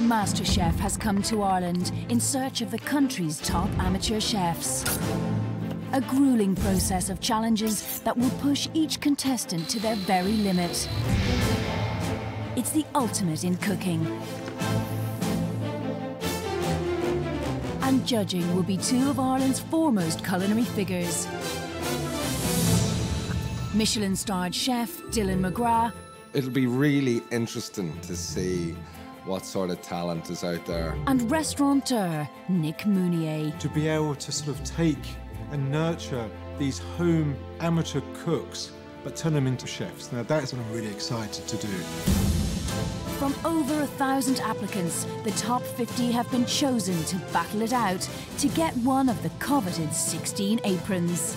MasterChef has come to Ireland in search of the country's top amateur chefs. A grueling process of challenges that will push each contestant to their very limit. It's the ultimate in cooking. And judging will be two of Ireland's foremost culinary figures. Michelin-starred chef Dylan McGrath. It'll be really interesting to see what sort of talent is out there. And restaurateur Nick Munier. To be able to sort of take and nurture these home amateur cooks, but turn them into chefs. Now that's what I'm really excited to do. From over 1,000 applicants, the top 50 have been chosen to battle it out to get one of the coveted 16 aprons.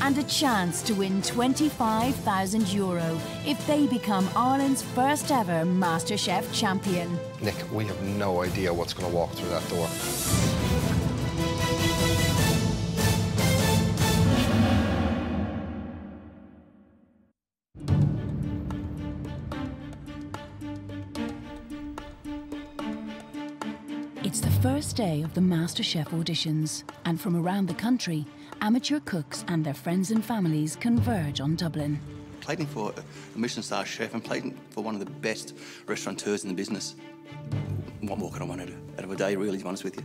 And a chance to win €25,000 if they become Ireland's first ever MasterChef champion. Nick, we have no idea what's going to walk through that door. It's the first day of the MasterChef auditions, and from around the country, amateur cooks and their friends and families converge on Dublin. Plating for a Michelin-star chef and plating for one of the best restaurateurs in the business. What more could I want out of a day, really, to be honest with you?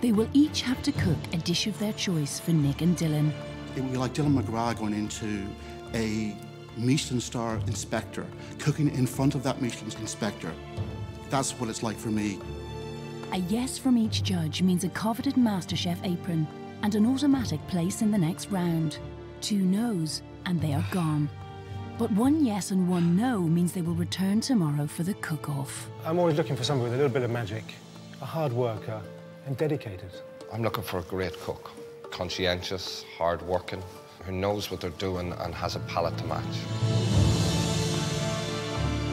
They will each have to cook a dish of their choice for Nick and Dylan. It would be like Dylan McGrath going into a Michelin star inspector, cooking in front of that Michelin inspector. That's what it's like for me. A yes from each judge means a coveted MasterChef apron and an automatic place in the next round. 2 no's and they are gone. But 1 yes and 1 no means they will return tomorrow for the cook-off. I'm always looking for someone with a little bit of magic, a hard worker and dedicated. I'm looking for a great cook, conscientious, hard-working, who knows what they're doing and has a palate to match.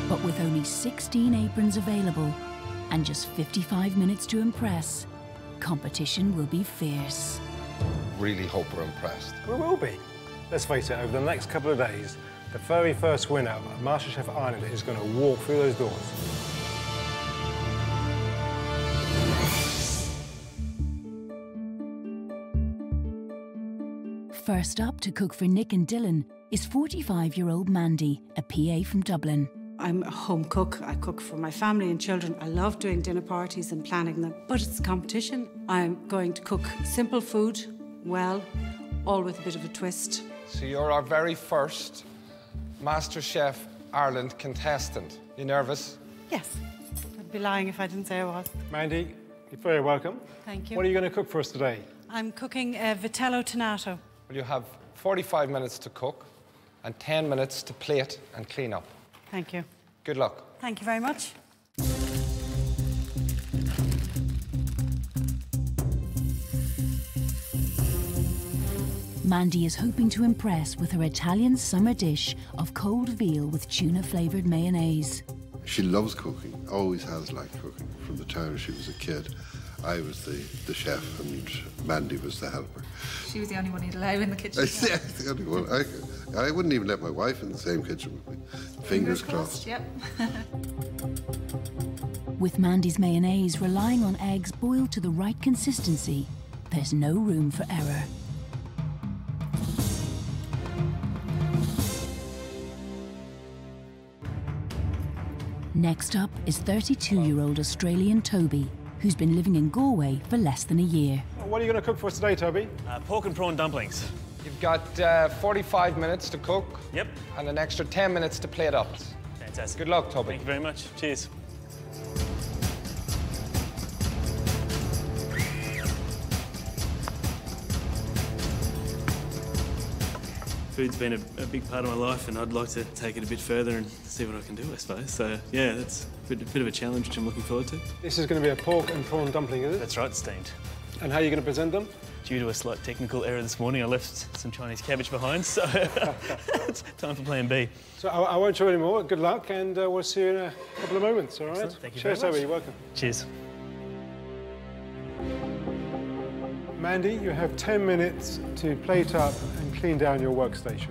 But with only 16 aprons available and just 55 minutes to impress, competition will be fierce. Really hope we're impressed. We will be. Let's face it, over the next couple of days, the very first winner of MasterChef Ireland is going to walk through those doors. First up to cook for Nick and Dylan is 45-year-old Mandy, a PA from Dublin. I'm a home cook. I cook for my family and children. I love doing dinner parties and planning them, but it's a competition. I'm going to cook simple food, well, all with a bit of a twist. So you're our very first MasterChef Ireland contestant. You nervous? Yes. I'd be lying if I didn't say I was. Mandy, you're very welcome. Thank you. What are you going to cook for us today? I'm cooking vitello tonato. Well, you have 45 minutes to cook and 10 minutes to plate and clean up. Thank you. Good luck. Thank you very much. Mandy is hoping to impress with her Italian summer dish of cold veal with tuna-flavoured mayonnaise. She loves cooking, always has liked cooking from the time she was a kid. I was the chef and Mandy was the helper. She was the only one he'd allow in the kitchen. Yeah, the only one. I wouldn't even let my wife in the same kitchen with me. Fingers crossed. Yep. With Mandy's mayonnaise relying on eggs boiled to the right consistency, there's no room for error. Next up is 32-year-old Australian Toby, who's been living in Galway for less than a year. What are you going to cook for us today, Toby? Pork and prawn dumplings. You've got 45 minutes to cook. Yep. And an extra 10 minutes to plate up. Fantastic. Good luck, Toby. Thank you very much. Cheers. Food's been a big part of my life, and I'd like to take it a bit further and see what I can do, I suppose. So, yeah, that's a bit of a challenge, which I'm looking forward to. This is going to be a pork and prawn dumpling, is it? That's right, steamed. And how are you going to present them? Due to a slight technical error this morning, I left some Chinese cabbage behind, so it's time for plan B. So I won't show you anymore. Good luck, and we'll see you in a couple of moments, all right? Excellent. Thank you Cheers, very much. Toby. You're welcome. Cheers. Mandy, you have 10 minutes to plate up and clean down your workstation.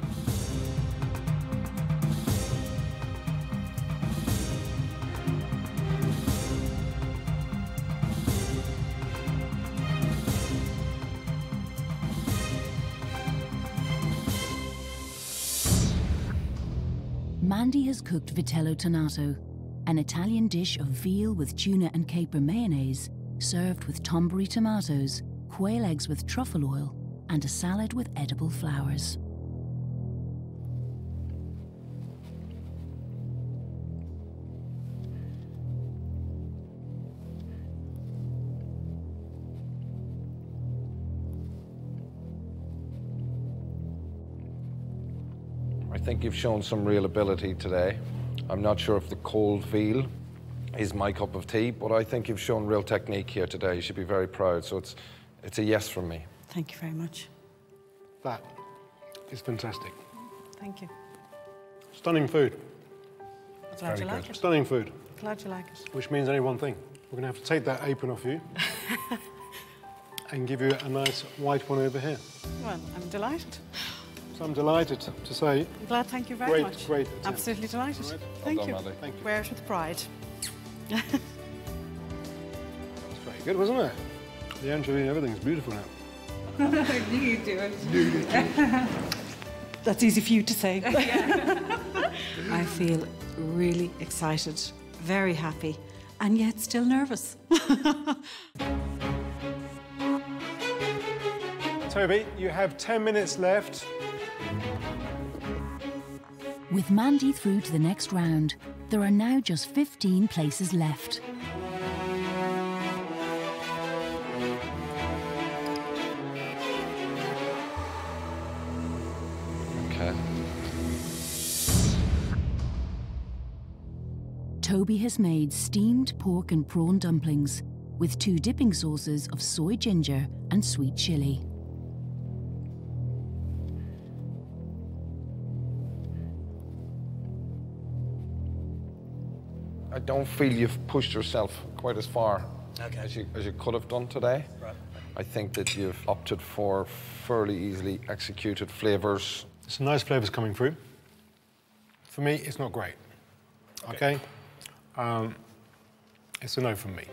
Mandy has cooked vitello tonato, an Italian dish of veal with tuna and caper mayonnaise, served with Tombury tomatoes, quail eggs with truffle oil, and a salad with edible flowers. I think you've shown some real ability today. I'm not sure if the cold veal is my cup of tea, but I think you've shown real technique here today. You should be very proud. So it's a yes from me. Thank you very much. That is fantastic. Thank you. Stunning food. Glad you like it. Stunning food. Glad you like it. Which means only one thing. We're going to have to take that apron off you and give you a nice white one over here. Well, I'm delighted. So I'm delighted to say... I'm glad, thank you very much. Great attempt. Absolutely delighted. Right. Thank Well you. done, Maddie. Thank you. Wear it with pride. That's very good, wasn't it? The anchovy and everything's beautiful now. You do it. That's easy for you to say. I feel really excited, very happy, and yet still nervous. Toby, you have 10 minutes left. With Mandy through to the next round, there are now just 15 places left. Okay. Toby has made steamed pork and prawn dumplings with 2 dipping sauces of soy ginger and sweet chilli. I don't feel you've pushed yourself quite as far as you could have done today. Right. I think that you've opted for fairly easily executed flavours. Some nice flavours coming through. For me, it's not great. Okay? It's a no from me.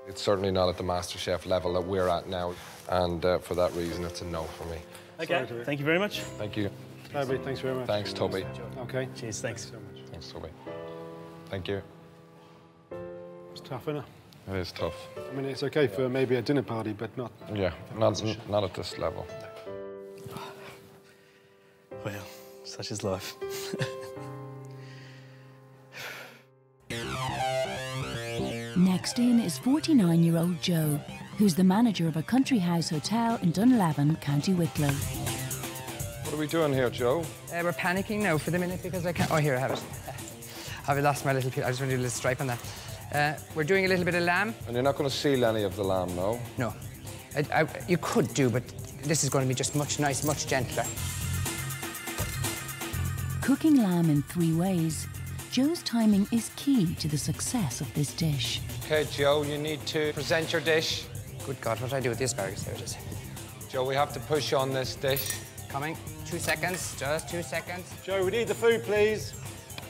It's certainly not at the MasterChef level that we're at now, and for that reason, it's a no for me. Okay, thank you very much. Thank you. Toby, thanks very much. Thanks, Toby. Okay. Cheers, thanks. So much. Thanks, Toby. Thank you. It's tough, isn't it? It is tough. I mean, it's okay for maybe a dinner party, but not... Yeah, not at this level. Well, such is life. Next in is 49-year-old Joe, who's the manager of a country house hotel in Dunlavin, County Wicklow. What are we doing here, Joe? We're panicking now for the minute because I can't... Oh, here, I have it. I've lost my little... I just want to do a little stripe on that. We're doing a little bit of lamb. And you're not going to seal any of the lamb, no? No. You could do, but this is going to be just much gentler. Cooking lamb in 3 ways, Joe's timing is key to the success of this dish. OK, Joe, you need to present your dish. Good God, what do I do with the asparagus? There it is. Joe, we have to push on this dish. Coming. 2 seconds, just 2 seconds. Joe, we need the food, please.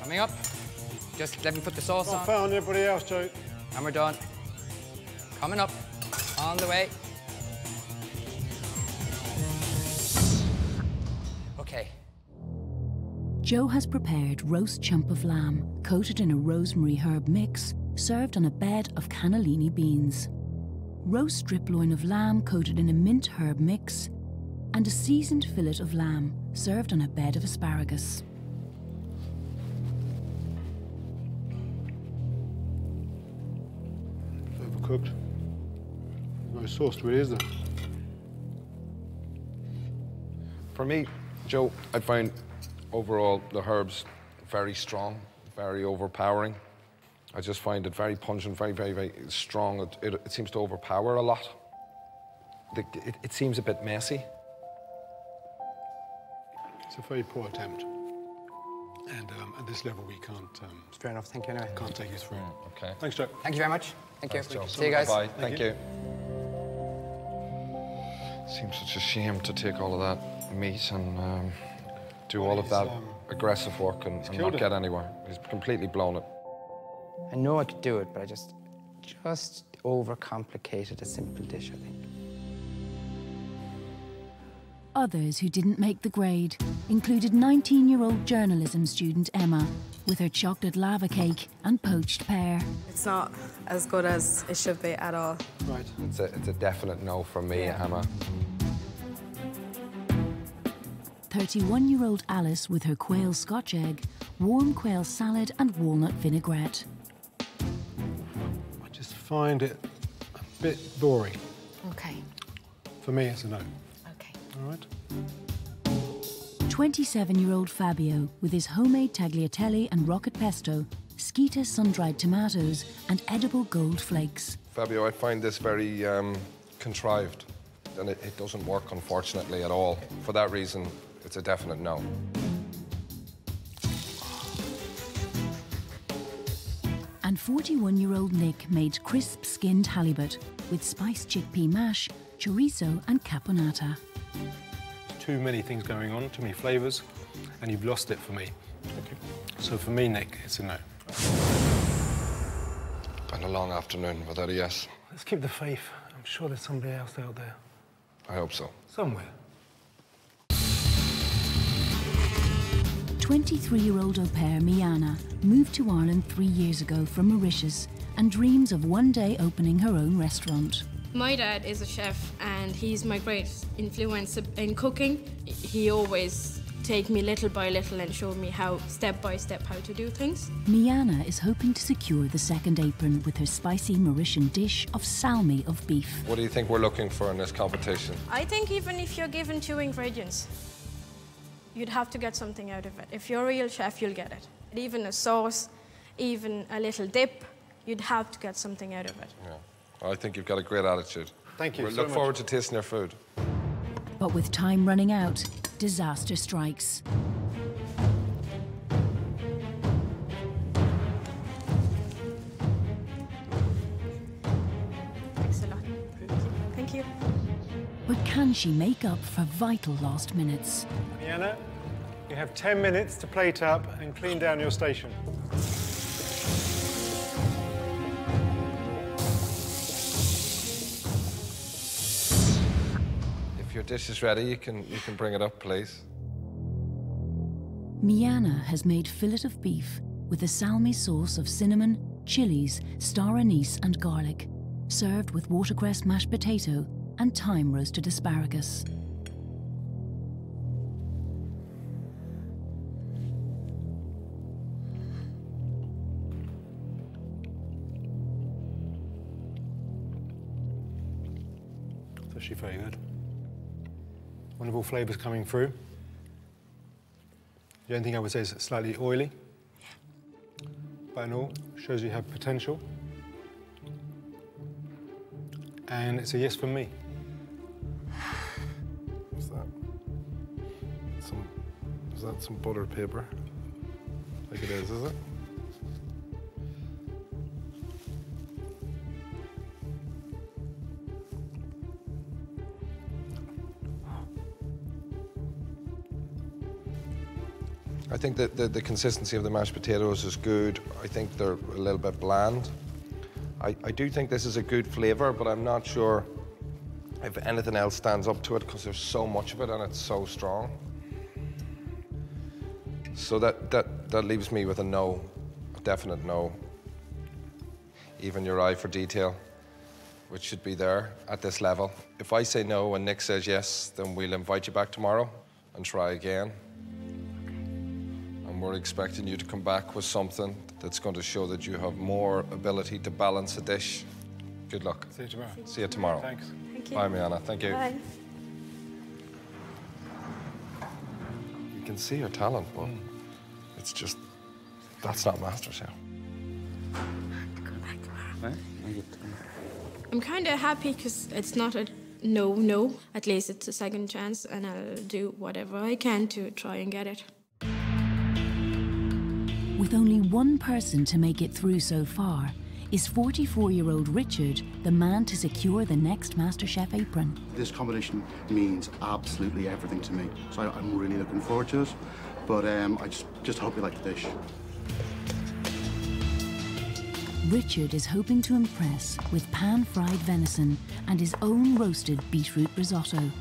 Coming up. Just let me put the sauce on. Not found everybody else, Joe. And we're done. Coming up. On the way. OK. Joe has prepared roast chump of lamb, coated in a rosemary herb mix, served on a bed of cannellini beans. Roast strip loin of lamb coated in a mint herb mix, and a seasoned fillet of lamb, served on a bed of asparagus. Overcooked. No sauce to it, is there? For me, Joe, I find overall the herbs very strong, very overpowering. I just find it very pungent, very strong. It seems to overpower a lot. It seems a bit messy. It's a very poor attempt. And at this level, we can't... Fair enough, thank you anyway. Can't take you through. OK. Thanks, Joe. Thank you very much. Thank you. Joe. See you guys. Bye. Thank you. Seems such a shame to take all of that meat and do all of that aggressive work and not get anywhere. He's completely blown it. I know I could do it, but I just overcomplicated a simple dish, I think. others who didn't make the grade included 19-year-old journalism student Emma with her chocolate lava cake and poached pear. It's not as good as it should be at all. Right. It's a definite no from me, Emma. 31-year-old Alice with her quail scotch egg, warm quail salad and walnut vinaigrette. I just find it a bit boring. Okay. For me, it's a no. Okay. All right. 27-year-old Fabio with his homemade tagliatelle and rocket pesto, Skeeter sun-dried tomatoes and edible gold flakes. Fabio, I find this very contrived, and it doesn't work, unfortunately, at all. For that reason, it's a definite no. And 41-year-old Nick made crisp-skinned halibut with spiced chickpea mash, chorizo and caponata. Too many things going on, too many flavours, and you've lost it for me. Okay. So for me, Nick, it's a no. Been a long afternoon without a yes. Let's keep the faith. I'm sure there's somebody else out there. I hope so. Somewhere. 23-year-old au pair Miana moved to Ireland 3 years ago from Mauritius and dreams of one day opening her own restaurant. My dad is a chef and he's my great influence in cooking. He always take me little by little and show me how, step by step, how to do things. Miana is hoping to secure the second apron with her spicy Mauritian dish of salmi of beef. What do you think we're looking for in this competition? I think even if you're given 2 ingredients, you'd have to get something out of it. If you're a real chef, you'll get it. Even a sauce, even a little dip, you'd have to get something out of it. Yeah. I think you've got a great attitude. Thank you We so look much. forward to tasting your food. But with time running out, disaster strikes. Thanks a lot. Thank you. But can she make up for vital lost minutes? Miana, you have 10 minutes to plate up and clean down your station. If your dish is ready, you can bring it up, please. Miana has made fillet of beef with a salmi sauce of cinnamon, chilies, star anise and garlic, served with watercress mashed potato and thyme roasted asparagus. It's actually very good. Wonderful flavours coming through. The only thing I would say is it's slightly oily. But in all, shows you have potential. And it's a yes from me. What's that? Is that some buttered paper? I think it is it? I think that the consistency of the mashed potatoes is good. I think they're a little bit bland. I do think this is a good flavour, but I'm not sure if anything else stands up to it because there's so much of it and it's so strong. So that leaves me with a no, a definite no. Even your eye for detail, which should be there at this level. If I say no and Nick says yes, then we'll invite you back tomorrow and try again. And we're expecting you to come back with something that's going to show that you have more ability to balance a dish. Good luck. See you tomorrow. See you tomorrow. Thanks. Thank you. Bye, Miana. Thank you. Bye. You can see your talent, but it's just, that's not MasterChef. I'm kind of happy because it's not a no. At least it's a second chance and I'll do whatever I can to try and get it. With only one person to make it through so far, is 44-year-old Richard the man to secure the next MasterChef apron? This competition means absolutely everything to me, so I'm really looking forward to it. But I just hope you like the dish. Richard is hoping to impress with pan-fried venison and his own roasted beetroot risotto.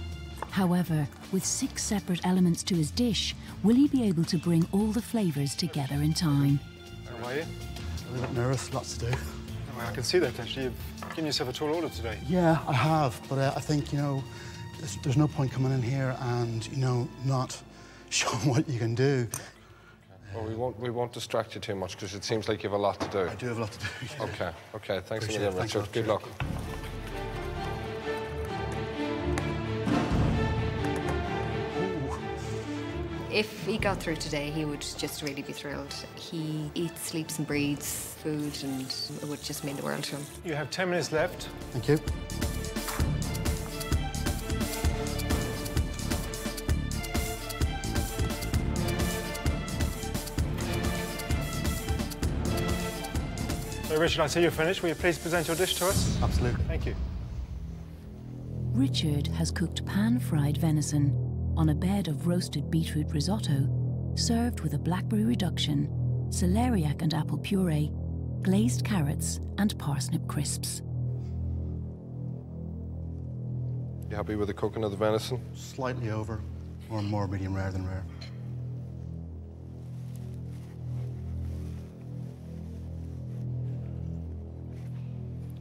However, with 6 separate elements to his dish, will he be able to bring all the flavours together in time? How are you? A little bit nervous, lots to do. Oh, I can see that, actually. You've given yourself a tall order today. Yeah, I have, but I think, you know, there's no point coming in here and, you know, not showing what you can do. Well, we won't distract you too much because it seems like you have a lot to do. I do have a lot to do. Yeah. Okay. Thanks a million, Richard. Good luck. If he got through today, he would just really be thrilled. He eats, sleeps and breathes food, and it would just mean the world to him. You have 10 minutes left. Thank you. So, Richard, I see you're finished. Will you please present your dish to us? Absolutely. Thank you. Richard has cooked pan-fried venison on a bed of roasted beetroot risotto, served with a blackberry reduction, celeriac and apple puree, glazed carrots and parsnip crisps. You happy with the cooking of the venison? Slightly over, or more medium rare than rare.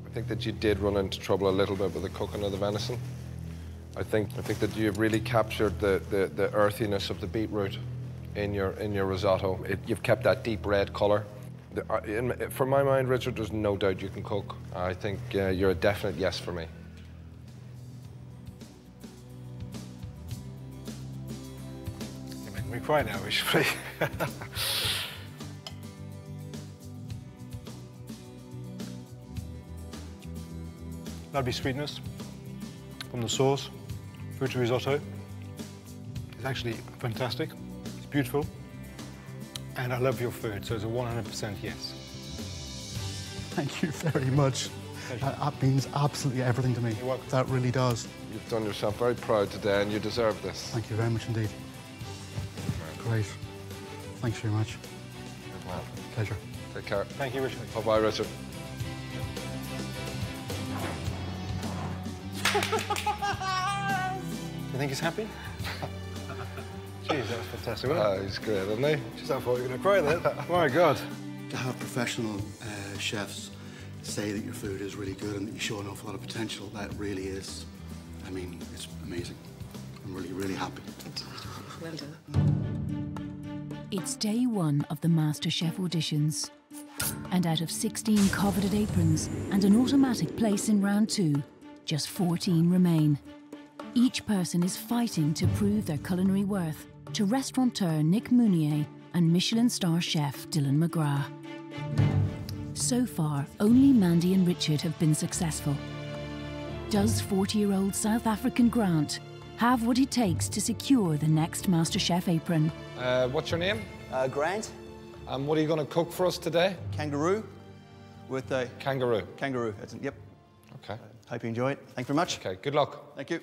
I think that you did run into trouble a little bit with the cooking of the venison. I think that you've really captured the earthiness of the beetroot in your risotto. You've kept that deep red colour. For my mind, Richard, there's no doubt you can cook. I think you're a definite yes for me. You're making me cry now, Richard. Lovely sweetness from the sauce. Fruit risotto is actually fantastic. It's beautiful. And I love your food, so it's a 100% yes. Thank you very much. That means absolutely everything to me. You're welcome. That really does. You've done yourself very proud today, and you deserve this. Thank you very much indeed. Great. Thanks very much. Well, pleasure. Take care. Thank you, Richard. Bye-bye, Richard. You think he's happy? Jeez, that was fantastic, wasn't it? He's great, isn't he? Just I thought you were going to cry then. My God. To have professional chefs say that your food is really good and that you show an awful lot of potential, that really is, I mean, it's amazing. I'm really, really happy. Well done. It's day 1 of the MasterChef auditions. And out of 16 coveted aprons and an automatic place in round 2, just 14 remain. Each person is fighting to prove their culinary worth to restaurateur Nick Munier and Michelin star chef Dylan McGrath. So far, only Mandy and Richard have been successful. Does 40-year-old South African Grant have what it takes to secure the next MasterChef apron? What's your name? Grant. What are you going to cook for us today? Kangaroo with a... Kangaroo? Kangaroo, that's it, yep. Okay. Hope you enjoy it. Thank you very much. Okay, good luck. Thank you.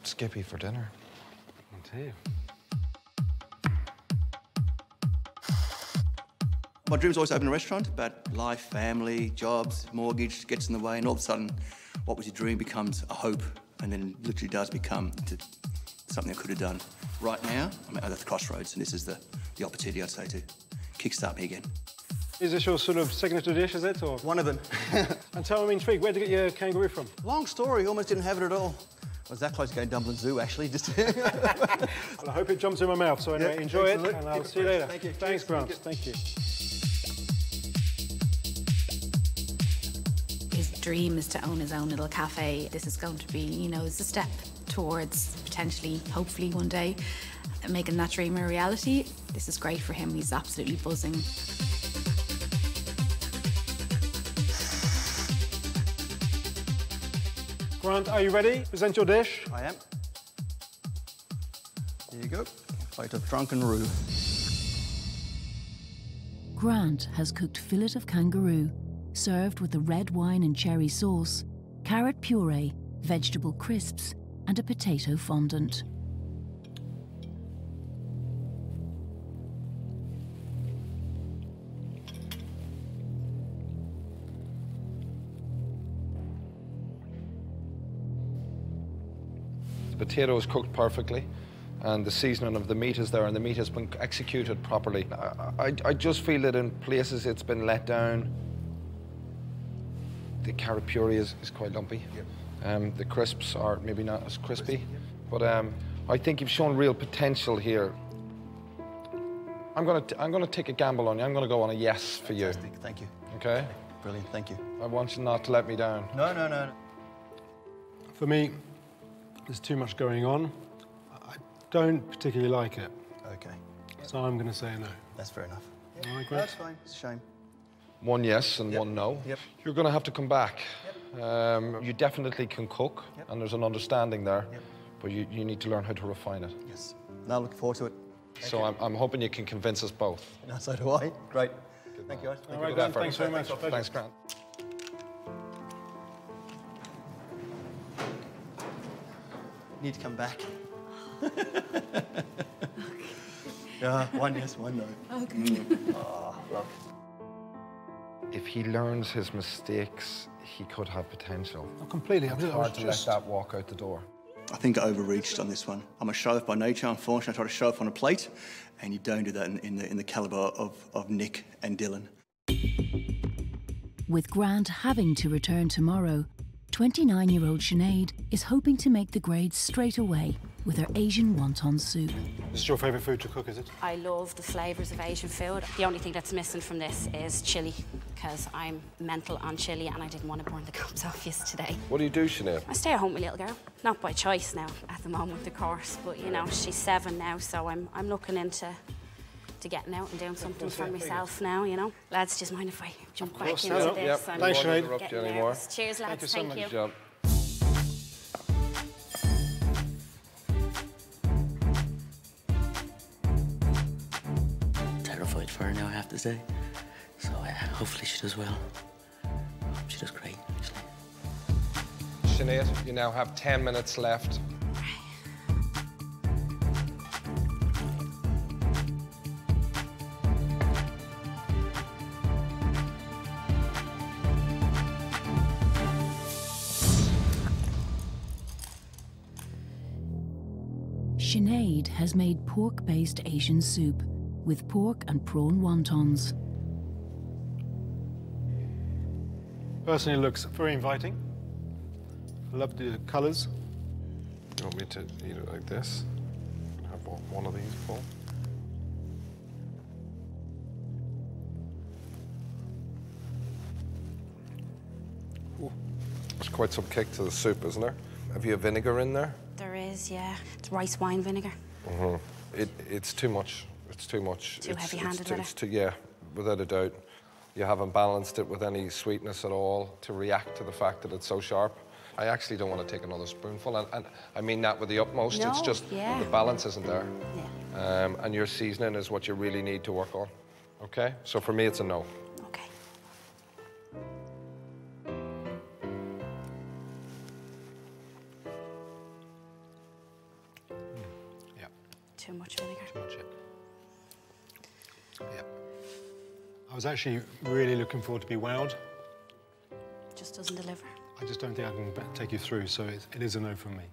Skippy for dinner. I'll tell you. My dream's always to open a restaurant, but life, family, jobs, mortgage gets in the way, and all of a sudden, what was your dream becomes a hope, and then literally does become something I could have done. Right now, I'm at the crossroads, and this is the opportunity, I'd say, to kickstart me again. Is this your sort of signature dish, is it? Or? One of them. And tell me, I'm intrigued, where'd you get your kangaroo from? Long story, almost didn't have it at all. I was that close to going Dublin Zoo, actually. Just Well, I hope it jumps in my mouth, so anyway, enjoy it, excellent. and I'll see you later. Thank you. Thanks, Grant. Thank you. His dream is to own his own little cafe. This is going to be, you know, it's a step towards potentially, hopefully one day, making that dream a reality. This is great for him. He's absolutely buzzing. Grant, are you ready? Present your dish. I am. Here you go. Plate of drunken roux. Grant has cooked fillet of kangaroo, served with a red wine and cherry sauce, carrot puree, vegetable crisps, and a potato fondant. The potato is cooked perfectly, and the seasoning of the meat is there, and the meat has been executed properly. I just feel that in places it's been let down. The carrot puree is quite lumpy. Yep. The crisps are maybe not as crispy, but I think you've shown real potential here. I'm gonna take a gamble on you. I'm gonna go on a yes for you. Fantastic. Thank you. Okay? Brilliant, thank you. I want you not to let me down. No, no, no. For me, there's too much going on. I don't particularly like it. Okay. So I'm going to say no. That's fair enough. All right, No, Grant? that's fine. It's a shame. One yes and one no. Yep. You're going to have to come back. You definitely can cook, and there's an understanding there, but you need to learn how to refine it. Yes. Now looking forward to it. So I'm hoping you can convince us both. No, so do I. Great. Thank you, guys. All right, Grant, thanks very much. Thanks, Grant. Need to come back. Yeah, one yes, one no. Okay. Oh, love. If he learns his mistakes, he could have potential. Oh, completely. It's hard to let that walk out the door. I think I overreached on this one. I'm a show-off by nature. Unfortunately, I try to show off on a plate, and you don't do that in the calibre of Nick and Dylan. With Grant having to return tomorrow, 29-year-old Sinead is hoping to make the grade straight away with her Asian wonton soup. This is your favourite food to cook, is it? I love the flavours of Asian food. The only thing that's missing from this is chilli, because I'm mental on chilli and I didn't want to burn the cups off yesterday. What do you do, Sinead? I stay at home with my little girl. Not by choice now, at the moment, of course, but you know, she's 7 now, so I'm looking into getting out and doing something for myself now, you know. Lads, just mind if I jump back into this? Yep. Thanks, Sinead. Interrupt you anymore. Cheers, lads. Thank you so much. Good job. Terrified for her now, I have to say. So hopefully she does well. She does great, actually. Sinead, you now have 10 minutes left. Sinead has made pork-based Asian soup with pork and prawn wontons. Personally, it looks very inviting. I love the colours. You want me to eat it like this? Have one of these, Paul? Ooh. There's quite some kick to the soup, isn't there? Have you a vinegar in there? There is, yeah. It's rice wine vinegar. It's too much. It's too much. Too heavy-handed with it? Yeah, without a doubt. You haven't balanced it with any sweetness at all to react to the fact that it's so sharp. I actually don't want to take another spoonful, and I mean that with the utmost. No, it's just yeah. the balance isn't there. Yeah. And your seasoning is what you really need to work on. Okay? So for me, it's a no. Okay. Yeah. Too much vinegar. Too much, yeah. I was actually really looking forward to be wowed. Just doesn't deliver. I just don't think I can take you through, so it is a no from me.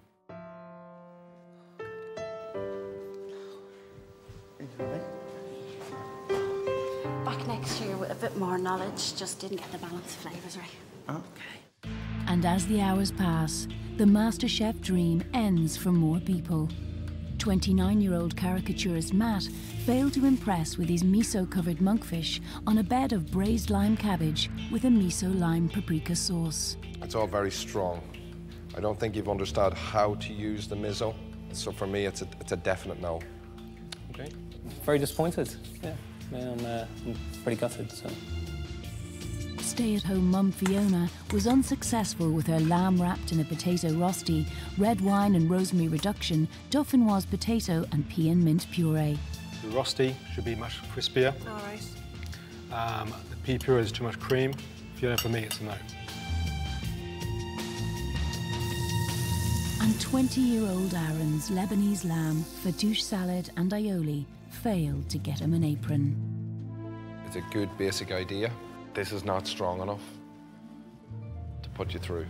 Back next year with a bit more knowledge, just didn't get the balance of flavours right. Okay. And as the hours pass, the MasterChef dream ends for more people. 29-year-old caricaturist Matt failed to impress with his miso-covered monkfish on a bed of braised lime cabbage with a miso-lime paprika sauce. It's all very strong. I don't think you've understood how to use the miso. So for me, it's a definite no. Okay. Very disappointed. Yeah. I'm pretty gutted, so. Stay-at-home mum Fiona was unsuccessful with her lamb wrapped in a potato rosti, red wine and rosemary reduction, dauphinoise potato and pea and mint puree. The rosti should be much crispier. All right. The pea puree is too much cream. Fiona, for me, it's a no. And 20-year-old Aaron's Lebanese lamb, fattoush salad and aioli failed to get him an apron. It's a good basic idea. This is not strong enough to put you through.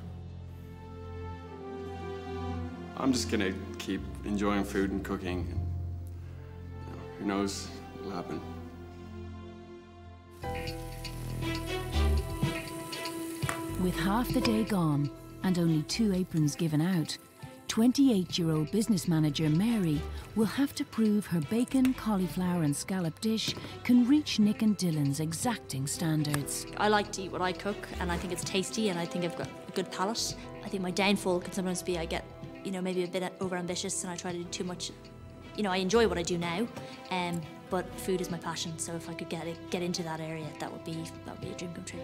I'm just gonna keep enjoying food and cooking. And, who knows what'll happen. With half the day gone and only 2 aprons given out, 28-year-old business manager Mary will have to prove her bacon, cauliflower and scallop dish can reach Nick and Dylan's exacting standards. I like to eat what I cook, and I think it's tasty, and I think I've got a good palate. I think my downfall can sometimes be I get, maybe a bit overambitious and I try to do too much. I enjoy what I do now, but food is my passion, so if I could get into that area, that would be a dream come true.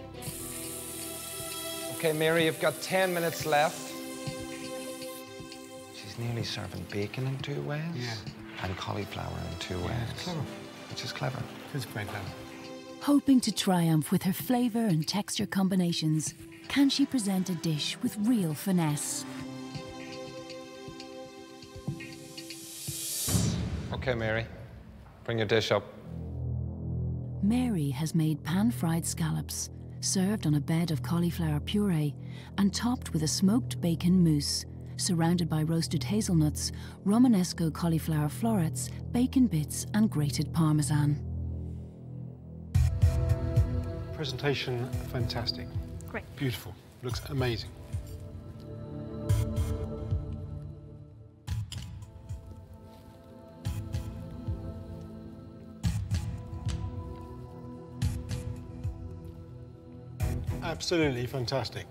Okay, Mary, you've got 10 minutes left. She's nearly serving bacon in 2 ways. Yeah. And cauliflower in 2 ways. It's clever. Which is clever. It's very clever. Hoping to triumph with her flavour and texture combinations, can she present a dish with real finesse? Okay, Mary, bring your dish up. Mary has made pan-fried scallops, served on a bed of cauliflower puree and topped with a smoked bacon mousse, surrounded by roasted hazelnuts, Romanesco cauliflower florets, bacon bits and grated parmesan. Presentation, fantastic. Great. Beautiful. Looks amazing. Absolutely fantastic.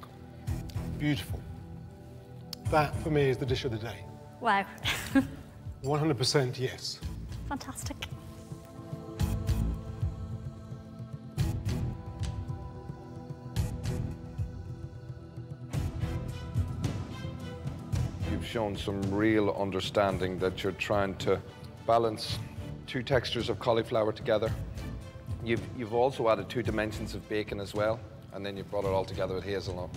Beautiful. That, for me, is the dish of the day. Wow. 100% yes. Fantastic. You've shown some real understanding that you're trying to balance 2 textures of cauliflower together. You've also added 2 dimensions of bacon as well, and then you've brought it all together with hazelnut.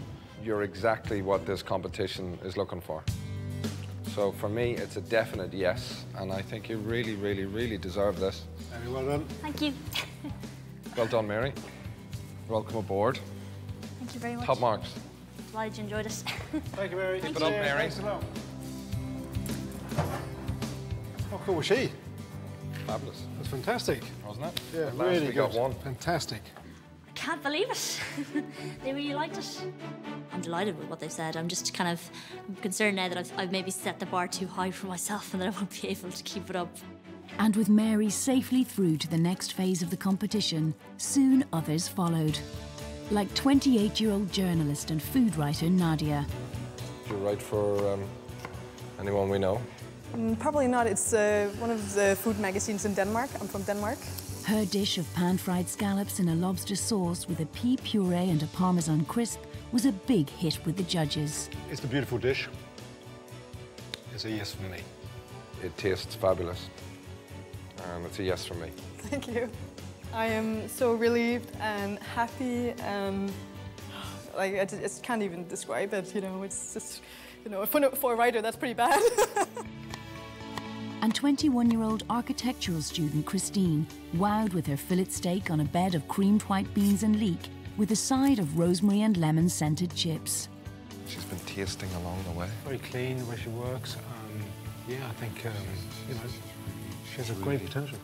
You're exactly what this competition is looking for. So for me, it's a definite yes, and I think you really, really, really deserve this. Very well done. Thank you. Well done, Mary. Welcome aboard. Thank you very much. Top marks. Glad you enjoyed it. Thank you, Mary. Keep it up, Mary. Thanks a lot. How cool was she? Fabulous. That's fantastic. Wasn't it? Yeah, At last really we good. got one. Fantastic. Can't believe it. They really liked it. I'm delighted with what they've said. I'm just kind of concerned now that I've maybe set the bar too high for myself and that I won't be able to keep it up. And with Mary safely through to the next phase of the competition, soon others followed. Like 28-year-old journalist and food writer Nadia. Do you write for anyone we know? Probably not. It's one of the food magazines in Denmark. I'm from Denmark. Her dish of pan-fried scallops in a lobster sauce with a pea puree and a parmesan crisp was a big hit with the judges. It's a beautiful dish. It's a yes for me. It tastes fabulous, and it's a yes for me. Thank you. I am so relieved and happy, and like I just can't even describe it. It's just, for a writer, that's pretty bad. And 21-year-old architectural student Christine wowed with her fillet steak on a bed of creamed white beans and leek with a side of rosemary and lemon-scented chips. She's been tasting along the way. Very clean the way she works. Yeah, I think, she has a great potential.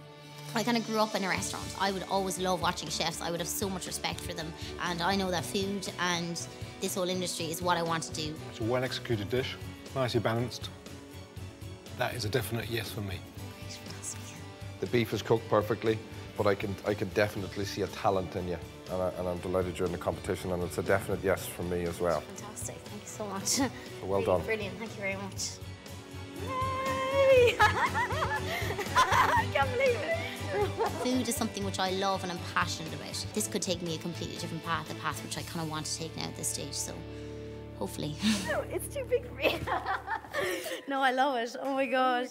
I kind of grew up in a restaurant. I would always love watching chefs. I would have so much respect for them. And I know that food and this whole industry is what I want to do. It's a well-executed dish, nicely balanced. That is a definite yes for me. The beef is cooked perfectly, but I can definitely see a talent in you, and I'm delighted you're in the competition, and it's a definite yes for me as well. Fantastic, thank you so much. So well done. Brilliant, thank you very much. Yay! I can't believe it. Food is something which I love and I'm passionate about. This could take me a completely different path, a path which I kind of want to take now at this stage, so hopefully. No, it's too big for me. No, I love it. Oh my God.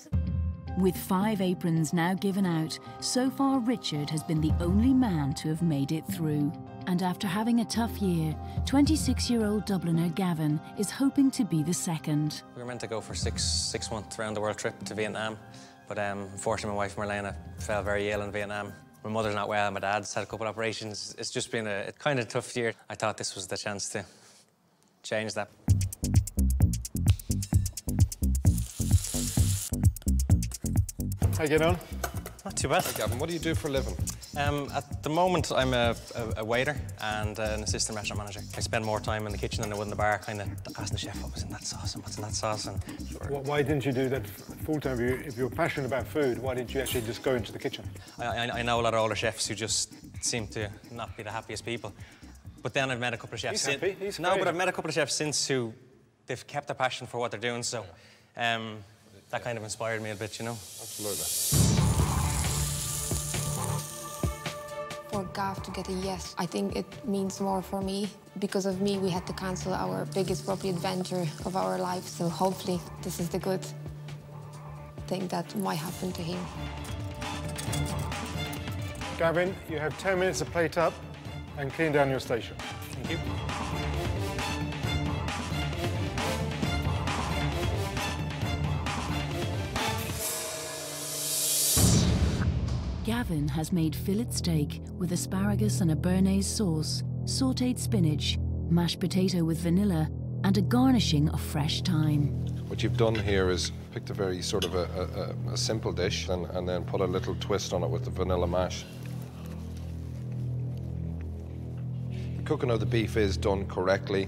With 5 aprons now given out, so far Richard has been the only man to have made it through. And after having a tough year, 26-year-old Dubliner Gavin is hoping to be the second. We were meant to go for a six-month round-the-world trip to Vietnam, but unfortunately my wife Marlena fell very ill in Vietnam. My mother's not well, my dad's had a couple of operations. It's just been a kind of tough year. I thought this was the chance to change that. How you getting on? Not too bad. Hey, Gavin, what do you do for a living? At the moment, I'm a waiter and an assistant restaurant manager. I spend more time in the kitchen than I would in the bar, kind of asking the chef what was in that sauce and what's in that sauce. And Why didn't you do that full-time? If you're passionate about food, why didn't you actually just go into the kitchen? I know a lot of older chefs who just seem to not be the happiest people. But then I've met a couple of chefs. He's happy. He's no, great. but I've met a couple of chefs since who they've kept a passion for what they're doing. So that kind of inspired me a bit, you know. Absolutely. For Gav to get a yes, I think it means more for me. Because of me, we had to cancel our biggest probably adventure of our life. So hopefully this is the good thing that might happen to him. Gavin, you have 10 minutes to plate up and clean down your station. Thank you. Gavin has made fillet steak with asparagus and a béarnaise sauce, sautéed spinach, mashed potato with vanilla, and a garnishing of fresh thyme. What you've done here is picked a very sort of a simple dish and then put a little twist on it with the vanilla mash. The cooking of the beef is done correctly.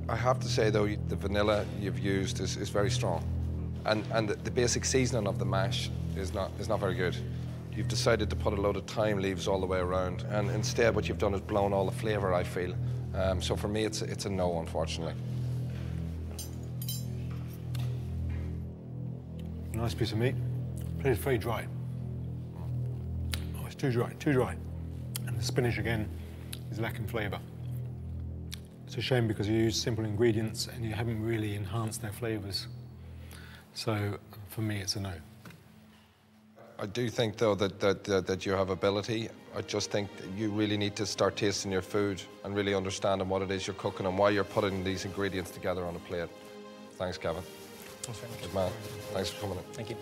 I have to say, though, the vanilla you've used is very strong. And the basic seasoning of the mash is not very good. You've decided to put a load of thyme leaves all the way around, and instead what you've done is blown all the flavour, I feel. So for me, it's a no, unfortunately. Nice piece of meat. But it's very dry. Oh, it's too dry, too dry. And the spinach, again, is lacking flavour. It's a shame because you use simple ingredients and you haven't really enhanced their flavours. So, for me, it's a no. I do think, though, that you have ability. I just think that you really need to start tasting your food and really understanding what it is you're cooking and why you're putting these ingredients together on a plate. Thanks, Gavin. Thanks very much. Good man. Thanks for coming in. Thank you.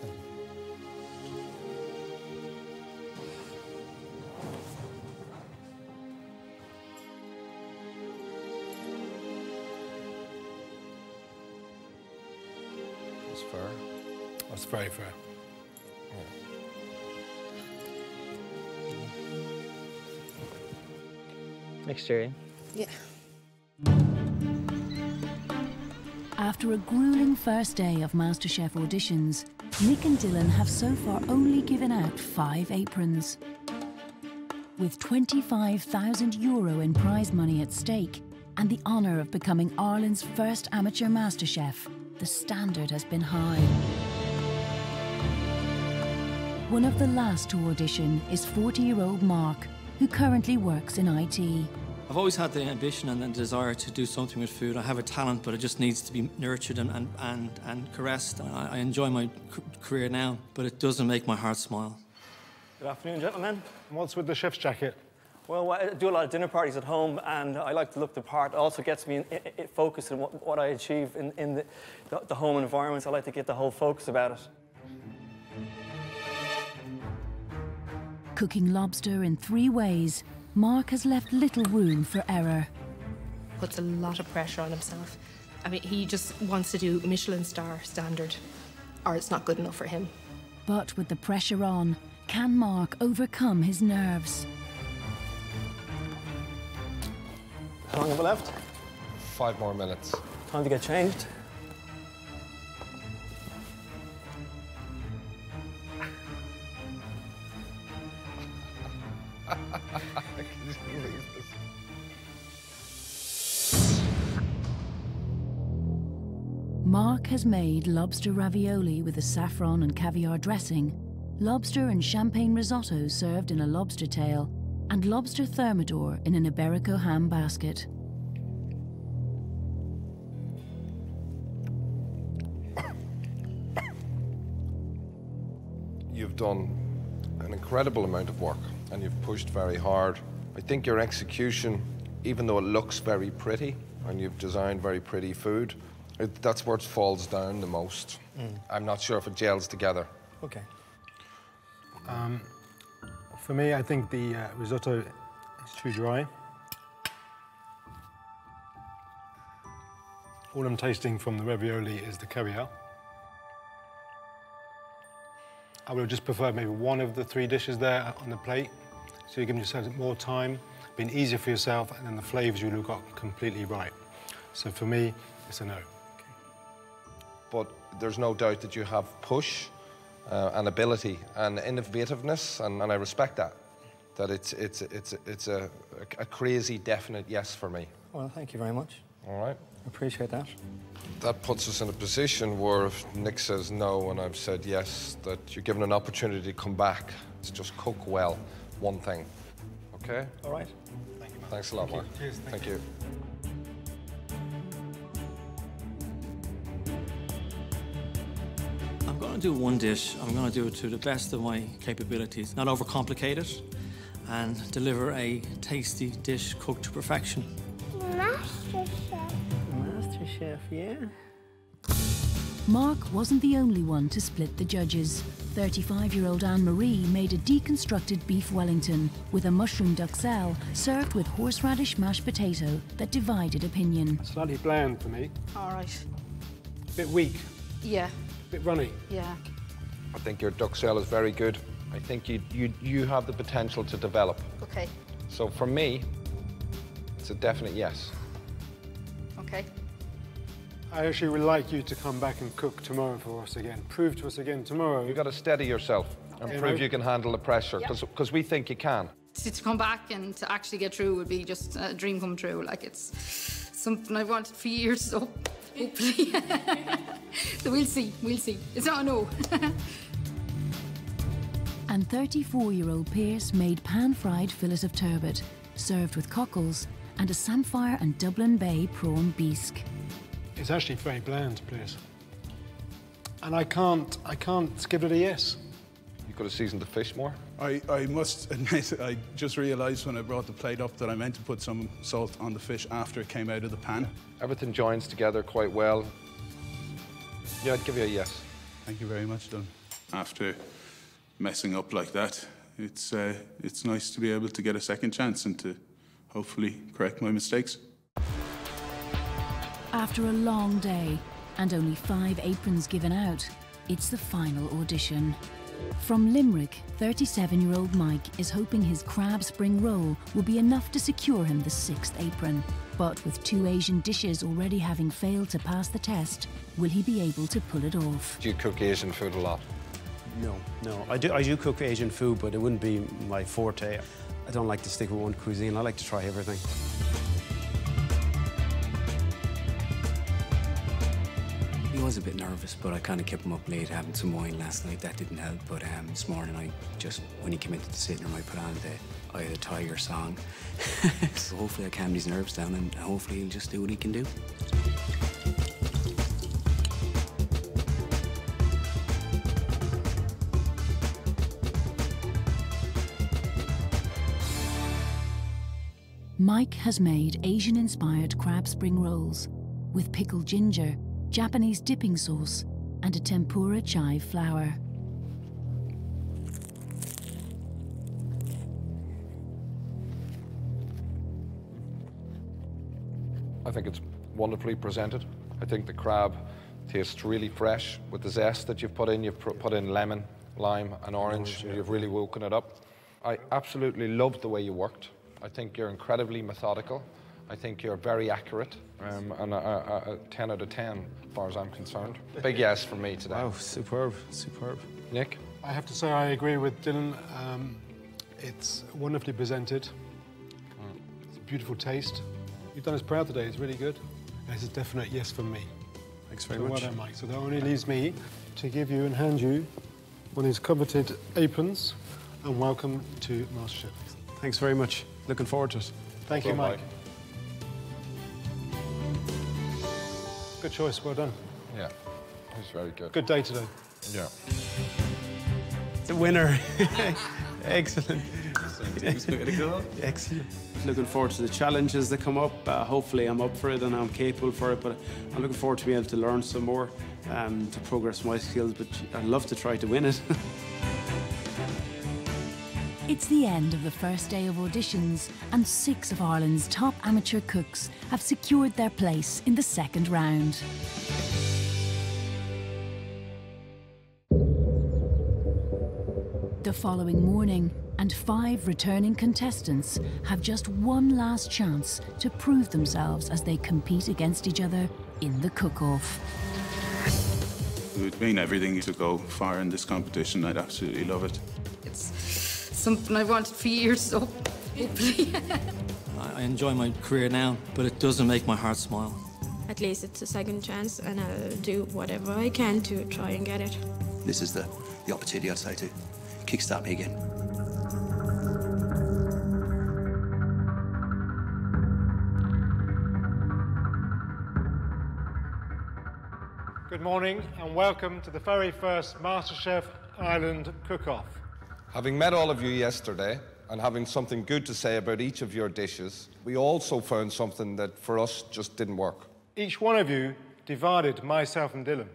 That's fair. That's very fair. Next year, yeah? After a grueling first day of MasterChef auditions, Nick and Dylan have so far only given out 5 aprons. With €25,000 in prize money at stake and the honour of becoming Ireland's first amateur MasterChef, the standard has been high. One of the last to audition is 40-year-old Mark, who currently works in IT. I've always had the ambition and the desire to do something with food. I have a talent, but it just needs to be nurtured and caressed. I enjoy my career now, but it doesn't make my heart smile. Good afternoon, gentlemen. What's with the chef's jacket? Well, I do a lot of dinner parties at home, and I like to look the part. It also gets me focused on what I achieve in the home environments. I like to get the whole focus about it. Cooking lobster in 3 ways, Mark has left little room for error. Puts a lot of pressure on himself. I mean, he just wants to do Michelin star standard, or it's not good enough for him. But with the pressure on, can Mark overcome his nerves? How long have I left? 5 more minutes. Time to get changed. Mark has made lobster ravioli with a saffron and caviar dressing, lobster and champagne risotto served in a lobster tail, and lobster thermidor in an Iberico ham basket. You've done an incredible amount of work and you've pushed very hard. I think your execution, even though it looks very pretty and you've designed very pretty food, that's where it falls down the most. I'm not sure if it gels together. Okay. For me, I think the risotto is too dry. All I'm tasting from the ravioli is the caviar. I would have just preferred maybe one of the 3 dishes there on the plate, so you're giving yourself more time, being easier for yourself, and then the flavours you would have got completely right. So for me, it's a no. But there's no doubt that you have push and ability and innovativeness, and I respect that. That it's a crazy definite yes for me. Well, thank you very much. All right. Appreciate that. That puts us in a position where if Nick says no and I've said yes, that you're given an opportunity to come back. It's just cook well, one thing. Okay? All right. Thank you, Mark. Thanks a lot, Mark. Cheers. Thank you. I'm going to do one dish. I'm going to do it to the best of my capabilities, not overcomplicate it, and deliver a tasty dish cooked to perfection. MasterChef. MasterChef, yeah. Mark wasn't the only one to split the judges. 35-year-old Anne-Marie made a deconstructed beef Wellington with a mushroom duxelle served with horseradish mashed potato that divided opinion. Slightly bland for me. All right. A bit weak. Yeah. A bit runny. Yeah. I think your duxelle is very good. I think you have the potential to develop. Okay. So for me, it's a definite yes. Okay. I actually would like you to come back and cook tomorrow for us again. Prove to us again tomorrow. You've got to steady yourself and Okay. prove you can handle the pressure, Yep. because we think you can. To come back and to actually get through would be just a dream come true. Like, it's something I've wanted for years, so hopefully. So we'll see, we'll see. It's not a no. And 34-year-old Pierce made pan-fried fillet of turbot, served with cockles and a samphire and Dublin Bay prawn bisque. It's actually very bland, please. And I can't give it a yes. You could have seasoned the fish more. I must admit, I just realised when I brought the plate up that I meant to put some salt on the fish after it came out of the pan. Everything joins together quite well. Yeah, I'd give you a yes. Thank you very much, Don. After messing up like that, it's nice to be able to get a second chance and to hopefully correct my mistakes. After a long day and only 5 aprons given out, it's the final audition. From Limerick, 37-year-old Mike is hoping his crab spring roll will be enough to secure him the 6th apron. But with 2 Asian dishes already having failed to pass the test, will he be able to pull it off? Do you cook Asian food a lot? No. I do cook Asian food, but it wouldn't be my forte. I don't like to stick with one cuisine. I like to try everything. He was a bit nervous, but I kind of kept him up late having some wine last night. That didn't help, but this morning when he came into the sitting room, I put on the Eye of the Tiger song. So hopefully I calmed his nerves down and hopefully he'll just do what he can do. Mike has made Asian-inspired crab spring rolls with pickled ginger, Japanese dipping sauce, and a tempura chive flour. I think it's wonderfully presented. I think the crab tastes really fresh with the zest that you've put in. You've put in lemon, lime, and orange. You've really woken it up. I absolutely loved the way you worked. I think you're incredibly methodical. I think you're very accurate, and a 10 out of 10 as far as I'm concerned. Big yes from me today. Wow, superb, superb. Nick? I have to say I agree with Dylan. It's wonderfully presented. It's a beautiful taste. You've done us proud today. It's really good. And it's a definite yes from me. Thanks very So much. well done, Mike. So that only leaves me to give you and hand you one of these coveted aprons, and welcome to MasterChef. Thanks very much. Looking forward to it. Thank you, Mike. Good choice. Well done. Yeah, it's very good. Good day today. Yeah. It's a winner. Excellent. Go. Excellent. Looking forward to the challenges that come up. Hopefully I'm up for it and I'm capable for it, but I'm looking forward to being able to learn some more to progress my skills, but I'd love to try to win it. It's the end of the first day of auditions, and 6 of Ireland's top amateur cooks have secured their place in the second round. the following morning, and 5 returning contestants have just one last chance to prove themselves as they compete against each other in the cook-off. It would mean everything to go far in this competition. I'd absolutely love it. It's something I've wanted for years, so hopefully. I enjoy my career now, but it doesn't make my heart smile. At least it's a second chance, and I'll do whatever I can to try and get it. This is the opportunity, I'd say, to kickstart me again. Good morning and welcome to the very first MasterChef Ireland cook-off. Having met all of you yesterday and having something good to say about each of your dishes, we also found something that for us just didn't work. Each one of you divided myself and Dylan.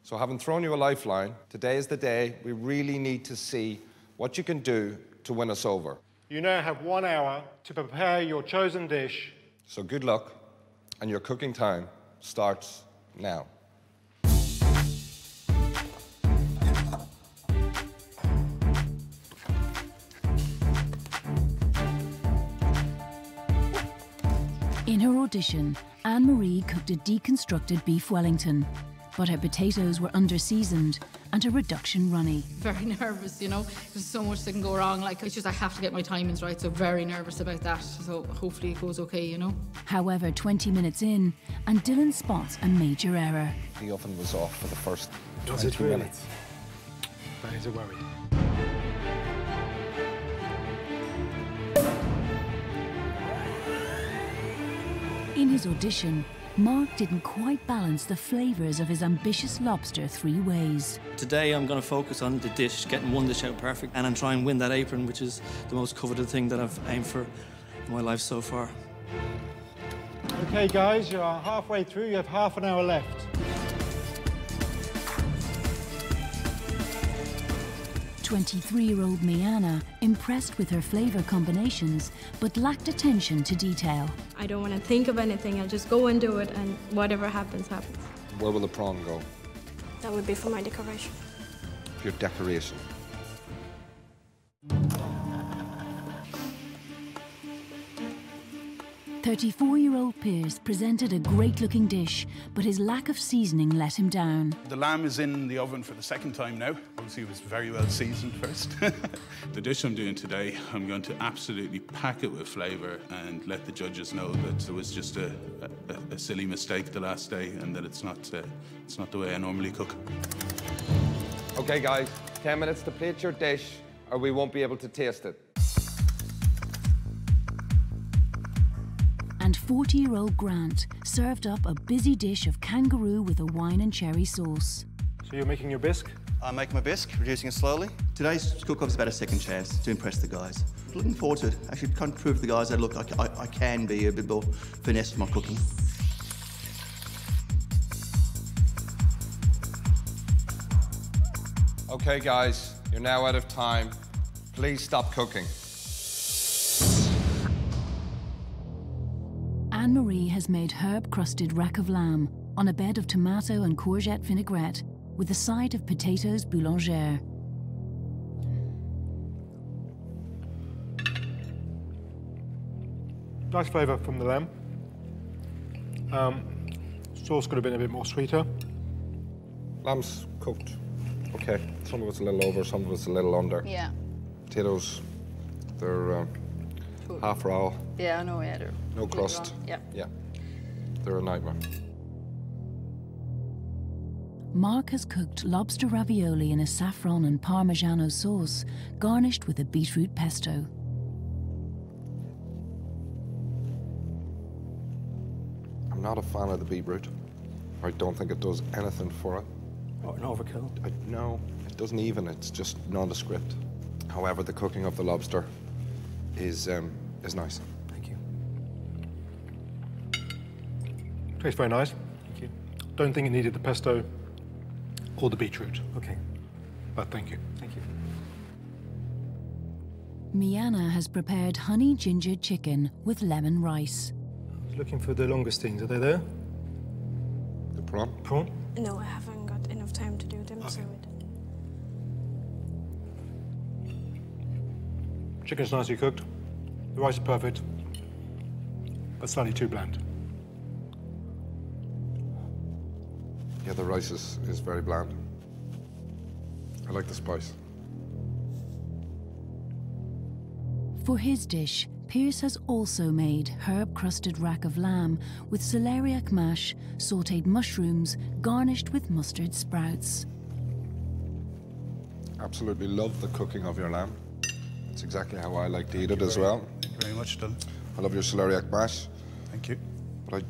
So having thrown you a lifeline, today is the day we really need to see what you can do to win us over. You now have 1 hour to prepare your chosen dish. So good luck, and your cooking time starts now. In her audition, Anne-Marie cooked a deconstructed beef Wellington, but her potatoes were under-seasoned and her reduction runny. Very nervous, you know. There's so much that can go wrong. Like, it's just I have to get my timings right, so very nervous about that. So hopefully it goes okay, you know. However, 20 minutes in, and Dylan spots a major error. The oven was off for the first 20 Was it really? minutes. That is a worry. In his audition, Mark didn't quite balance the flavours of his ambitious lobster 3 ways. Today I'm going to focus on the dish, getting one dish out perfect, and then try and win that apron, which is the most coveted thing that I've aimed for in my life so far. Okay, guys, you are halfway through. You have half an hour left. "23-year-old Miana, impressed with her flavour combinations, but lacked attention to detail. I don't want to think of anything. I'll just go and do it, and whatever happens, happens. Where will the prawn go? That would be for my decoration. Your decoration. "34-year-old Pierce presented a great-looking dish, but his lack of seasoning let him down. The lamb is in the oven for the second time now. Obviously, it was very well seasoned first. The dish I'm doing today, I'm going to absolutely pack it with flavour and let the judges know that it was just a silly mistake the last day and that it's not the way I normally cook. Okay, guys, 10 minutes to plate your dish, or we won't be able to taste it. And 40-year-old Grant served up a busy dish of kangaroo with a wine and cherry sauce. So you're making your bisque? I make my bisque, reducing it slowly. Today's cook-off is about a second chance to impress the guys. Looking forward to it. Actually, kind of prove to the guys that, look, I can be a bit more finesse with my cooking. Okay, guys, you're now out of time. Please stop cooking. Anne-Marie has made herb-crusted rack of lamb on a bed of tomato and courgette vinaigrette with a side of potatoes boulangère. Nice flavour from the lamb. Sauce could have been a bit more sweeter. Lamb's cooked. Okay, some of it's a little over, some of it's a little under. Yeah. Potatoes, they're half raw. Yeah, I know, yeah. No crust. Yeah. Yeah. They're a nightmare. Mark has cooked lobster ravioli in a saffron and Parmigiano sauce, garnished with a beetroot pesto. I'm not a fan of the beetroot. I don't think it does anything for it. Oh, an overkill. No, it doesn't even. It's just nondescript. However, the cooking of the lobster is nice. Thank you. Tastes very nice. Thank you. Don't think it needed the pesto or the beetroot. Okay. But thank you. Thank you. Miana has prepared honey ginger chicken with lemon rice. I was looking for the longestines. Are they there? The prawn? Prawn? No, I haven't got enough time to do them, so Chicken's nicely cooked. The rice is perfect, but slightly too bland. Yeah, the rice is very bland. I like the spice. For his dish, Pierce has also made herb-crusted rack of lamb with celeriac mash, sautéed mushrooms, garnished with mustard sprouts. Absolutely love the cooking of your lamb. It's exactly how I like to eat it as well. Thank you very much, Dylan. I love your celeriac mash. Thank you. But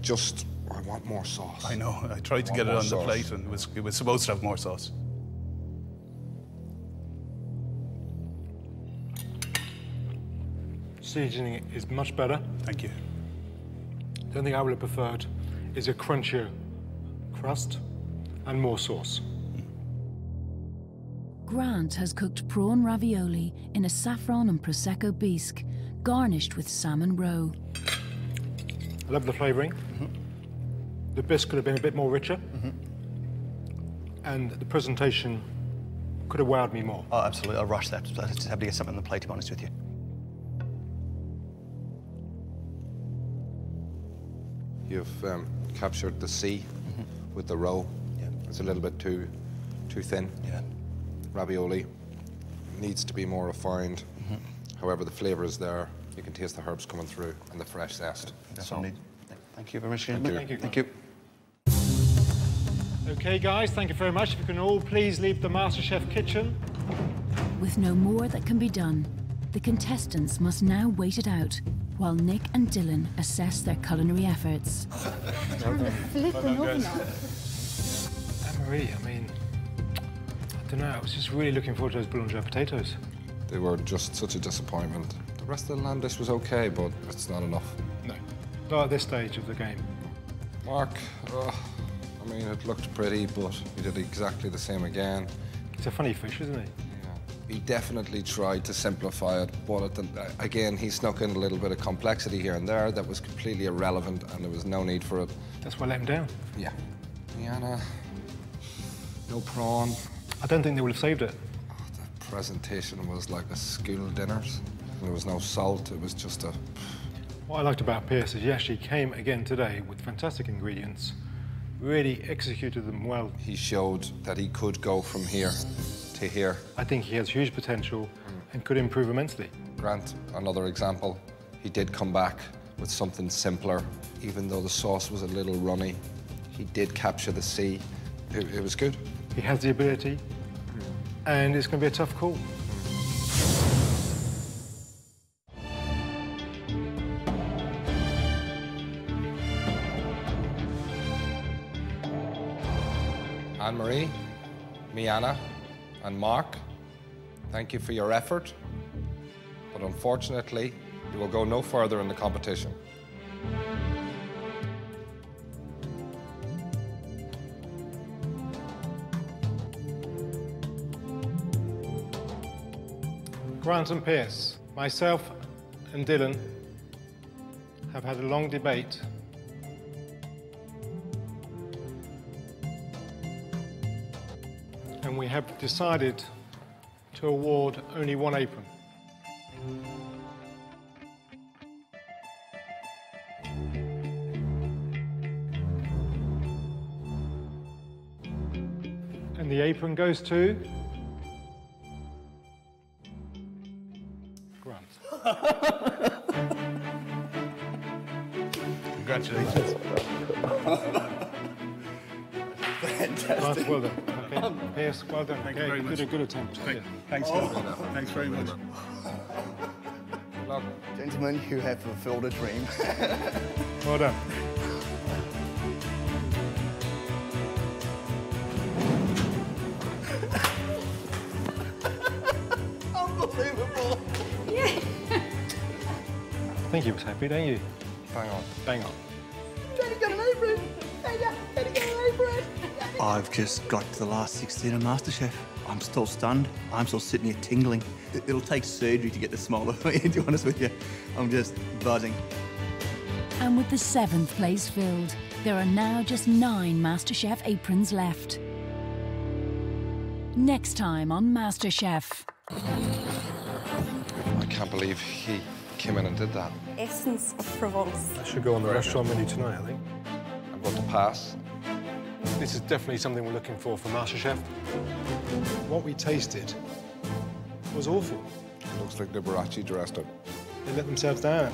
I want more sauce. I know. I tried to get it on the plate, and it was supposed to have more sauce. Seasoning is much better. Thank you. The only thing I would have preferred is a crunchier crust and more sauce. Grant has cooked prawn ravioli in a saffron and prosecco bisque, garnished with salmon roe. I love the flavouring. The bisque could have been a bit more richer. And the presentation could have wowed me more. Oh, absolutely. I rushed that. I just had to get something on the plate, to be honest with you. You've captured the C with the roe. Yeah. It's a little bit too thin. Yeah. Ravioli needs to be more refined. However, the flavour is there. You can taste the herbs coming through and the fresh zest. Definitely. Thank you very much. Thank you. Thank you. Okay, guys, thank you very much. If you can all please leave the MasterChef kitchen. With no more that can be done, the contestants must now wait it out while Nick and Dylan assess their culinary efforts. Anne-Marie, I mean, I don't know, I was just really looking forward to those boulanger potatoes. They were just such a disappointment. The rest of the lamb dish was okay, but it's not enough. No, not at this stage of the game. Mark, I mean, it looked pretty, but he did exactly the same again. He's a funny fish, isn't he? He definitely tried to simplify it, but again, he snuck in a little bit of complexity here and there that was completely irrelevant, and there was no need for it. That's why I let him down. Yeah. Rihanna, no prawn. I don't think they would have saved it. Oh, the presentation was like a school dinner's. There was no salt, it was just a... What I liked about Pierce is he actually came again today with fantastic ingredients, really executed them well. He showed that he could go from here to here. I think he has huge potential and could improve immensely. Grant, another example, he did come back with something simpler. Even though the sauce was a little runny, he did capture the C. It was good. He has the ability, and it's going to be a tough call. Anne-Marie, Miana, and Mark, thank you for your effort, but unfortunately, you will go no further in the competition. Grant and Pierce, myself and Dylan have had a long debate. And we have decided to award only one apron. And the apron goes to Grant. Congratulations. Fantastic. Grant, well done. Okay. Pierce, well done. Thank you very much. Did a good attempt. Thanks, Dylan. Thanks very much. Gentlemen, you have fulfilled a dream. Well done. Unbelievable. Yeah. I think he was happy, don't you? Bang on. Bang on. Daddy got an apron. Daddy got an apron. I've just got to the last 16 of MasterChef. I'm still stunned. I'm still sitting here tingling. It'll take surgery to get the smile off me, to be honest with you. I'm just buzzing. And with the 7th place filled, there are now just 9 MasterChef aprons left. Next time on MasterChef. I can't believe he came in and did that. Essence of Provence. That should go on the restaurant menu tonight, I think. I'm going to pass. This is definitely something we're looking for MasterChef. What we tasted was awful. It looks like they were actually dressed up. They let themselves down.